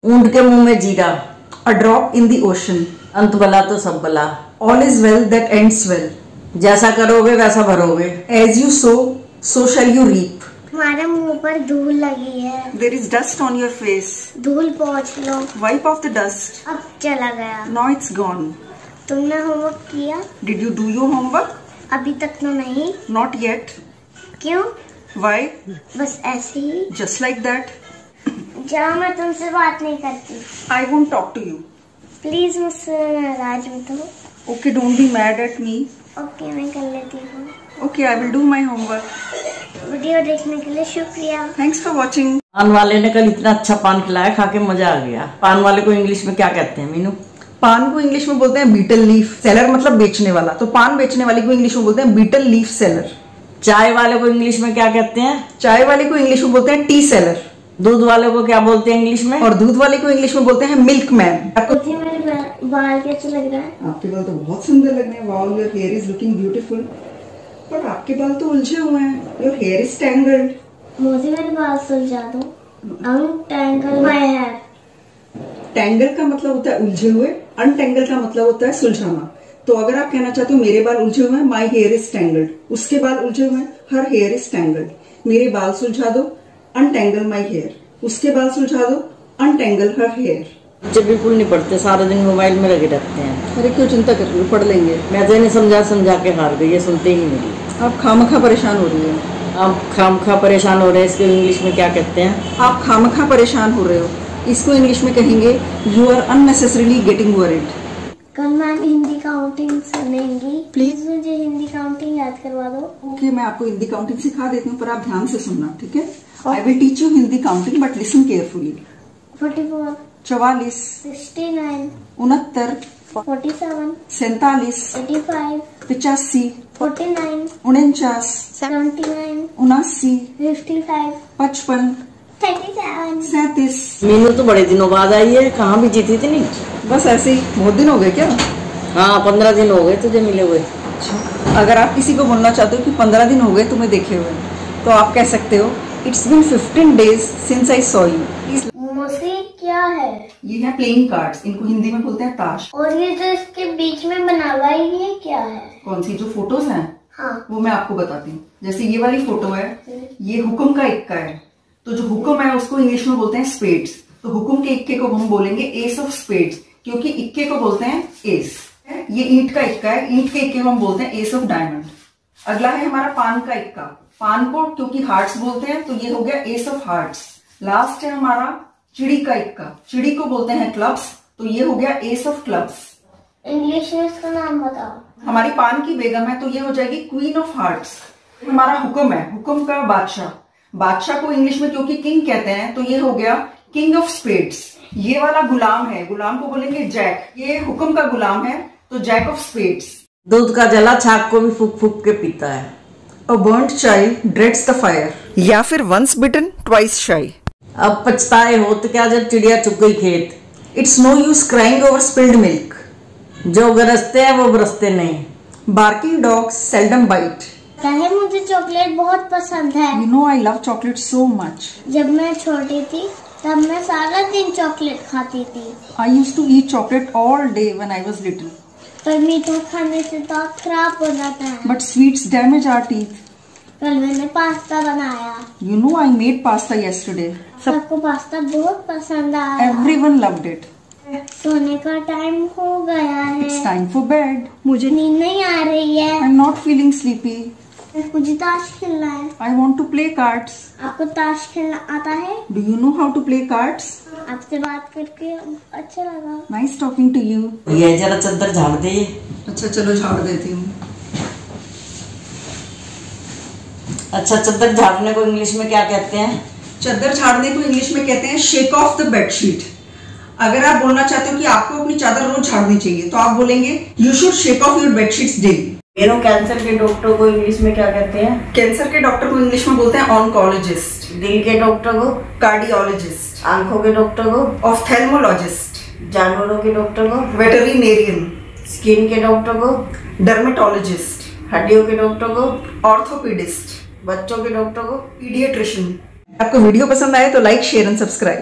ऊंट के मुंह में जीरा, a drop in the ocean, अंत भला तो सब भला, all is well that ends well, जैसा करोगे वैसा भरोगे, as you sow so shall you reap, तुम्हारे मुंह पर धूल लगी है, there is dust on your face, धूल पोंछ लो, वाइप ऑफ द डस्ट, अब चला गया, नाउ इट्स गॉन, तुमने होमवर्क किया? Did you do your homework? अभी तक तो नहीं। Not yet. क्यों? व्हाई? बस ऐसे ही। Just like that. जाओ, मैं तुमसे बात नहीं करती। I won't talk to you. Please मुझसे नाराज मत हो। Okay, don't be mad at me. Okay, मैं कर लेती हूँ। Okay, I will do my homework. Video देखने के लिए शुक्रिया। Thanks for watching. पान वाले ने कल इतना अच्छा पान खिलाया, खा के मजा आ गया। पान वाले को इंग्लिश में क्या कहते हैं मीनू? पान को इंग्लिश में बोलते हैं बीटल लीफ सेलर, मतलब बेचने वाला। तो पान बेचने वाले को इंग्लिश में बोलते हैं बीटल लीफ सेलर। चाय वाले को इंग्लिश में क्या कहते हैं? चाय वाले को इंग्लिश में बोलते हैं टी सेलर। दूध वाले को क्या बोलते हैं इंग्लिश में? और दूध वाले को इंग्लिश में बोलते हैं मिल्क मैन। मेरे बाल कैसे लग रहा है? आपके बाल तो बहुत सुंदर लग रहे हैं। Wow, your here is looking beautiful. पर आपके बाल तो उलझे हुए हैं। Your here is tangled. मुझे मेरे बाल सुलझा दो। Untangle my hair. टैंगल का मतलब होता है उलझे हुए, अनटैंगल का मतलब होता है सुलझाना। तो अगर आप कहना चाहते हो मेरे बाल उलझे हुए हैं, माई हेयर इज टैंगल्ड, उसके बाल उलझे हुए हैं, हर हेयर इज टैंगल्ड। मेरे बाल सुलझा दो, अनटैंगल माई हेयर, उसके बाल सुलझा दो, अनटैंगल हर हेयर। बच्चे बिल्कुल नहीं पढ़ते, सारा दिन मोबाइल में लगे रहते हैं। अरे क्यों चिंता कर रही हो, पढ़ लेंगे। मैं तो इन्हें समझा के हार गई, ये सुनते ही नहीं। आप खामखा परेशान हो रही है। आप खामखा परेशान हो रहे हैं, इसको इंग्लिश में क्या कहते हैं? आप खामखा परेशान हो रहे हो, इसको इंग्लिश में कहेंगे you are unnecessarily getting worried. कल मैम हिंदी काउंटिंग सुनेंगी, प्लीज मुझे हिंदी काउंटिंग याद करवा दो। ओके, मैं आपको हिंदी काउंटिंग सिखा देती हूँ, पर आप ध्यान से सुनना, ठीक है? I will teach you Hindi counting, but listen carefully. 44, 44, 69, 69, 47, 47, 85, 85, 49, 49, 79, 79, 55, 55, 37। 37। Meenu तो बड़े दिनों बाद आई है, कहाँ भी जीती थी नहीं? बस ऐसे ही। बहुत दिन हो गए क्या? हाँ, 15 दिन हो गए तुझे मिले हुए। अच्छा, अगर आप किसी को बोलना चाहते हो कि 15 दिन हो गए तुम्हें देखे हुए, तो आप कह सकते हो it's been 15 days since I saw you. मौसी, क्या है? ये है प्लेइंग कार्ड्स, इनको हिंदी में बोलते हैं ताश। और ये जो इसके बीच में बना हुआ है, ये क्या है? कौन सी? जो फोटोज हैं? हाँ, वो मैं आपको बताती हूँ। जैसे ये वाली फोटो है, ये हुक्म का इक्का है। तो जो हुक्म है उसको इंग्लिश में बोलते हैं स्पेड्स। तो हुक्म के इक्के को हम बोलेंगे एस ऑफ स्पेड्स, क्योंकि इक्के को बोलते हैं एस। ये ईंट का इक्का है, ईंट के इक्के को हम बोलते हैं एस ऑफ डायमंड। अगला है हमारा पान का इक्का। पान को क्योंकि हार्ट्स बोलते हैं, तो ये हो गया एस ऑफ हार्ट्स। लास्ट है हमारा चिड़ी का इक्का, चिड़ी को बोलते हैं क्लब्स, तो ये हो गया एस ऑफ क्लब्स। इंग्लिश में इसका नाम बताओ। हमारी पान की बेगम है, तो ये हो जाएगी क्वीन ऑफ हार्ट्स। हमारा हुक्म है, हुक्म का बादशाह। बादशाह को इंग्लिश में क्योंकि किंग कहते हैं, तो ये हो गया किंग ऑफ स्पेड्स। ये वाला गुलाम है, गुलाम को बोलेंगे जैक। ये हुक्म का गुलाम है, तो जैक ऑफ स्पेड्स। दूध का जला छाक को भी फूक फूक के पीता है। A burnt child dreads the fire, या फिर once bitten twice shy। अब पछताए हो तो क्या जब चिड़िया चुग गई खेत। It's no use crying over spilled milk, जो गरजते हैं वो बरसते नहीं। Barking dogs seldom bite। पहले मुझे चॉकलेट बहुत पसंद है। You know I love chocolate so much। जब मैं छोटी थी तब मैं सारा दिन चॉकलेट खाती थी। I used to eat chocolate all day when I was little। पर मीठा खाने से दांत खराब हो जाता है। But sweets damage our teeth। कल मैंने पास्ता बनाया। You know I made pasta yesterday। सबको पास्ता बहुत पसंद आया। Everyone loved it। सोने का टाइम हो गया है। It's time for bed। मुझे नींद नहीं आ रही है। I'm not feeling sleepy। मुझे ताश खेलना है। I want to play cards। आपको ताश खेलना आता है? Do you know how to play cards? आपसे बात करके अच्छा लगा। Nice talking to you। ये जरा चद्दर झाड़ दे। अच्छा चलो झाड़ देती हूँ। अच्छा, चद्दर झाड़ने को इंग्लिश में क्या कहते हैं? चद्दर झाड़ने को इंग्लिश में कहते हैं शेक ऑफ द बेडशीट। अगर आप बोलना चाहते हो कि आपको अपनी चादर रोज झाड़नी चाहिए, तो आप बोलेंगे you should shake of your bedsheets daily. Cancer के डॉक्टर को इंग्लिश में क्या कहते हैं? कैंसर के डॉक्टर को इंग्लिश में बोलते हैं ऑन्कोलॉजिस्ट। दिल के डॉक्टर को कार्डियोलॉजिस्ट। आंखों के डॉक्टर को ऑफ्थेल्मोलॉजिस्ट। जानवरों के डॉक्टर को वेटरिनेरियन। स्किन के डॉक्टर को डर्मेटोलॉजिस्ट। हड्डियों के डॉक्टर को ऑर्थोपेडिस्ट। बच्चों के डॉक्टर को पीडियाट्रिशियन। आपको वीडियो पसंद आए तो लाइक, शेयर एंड सब्सक्राइब।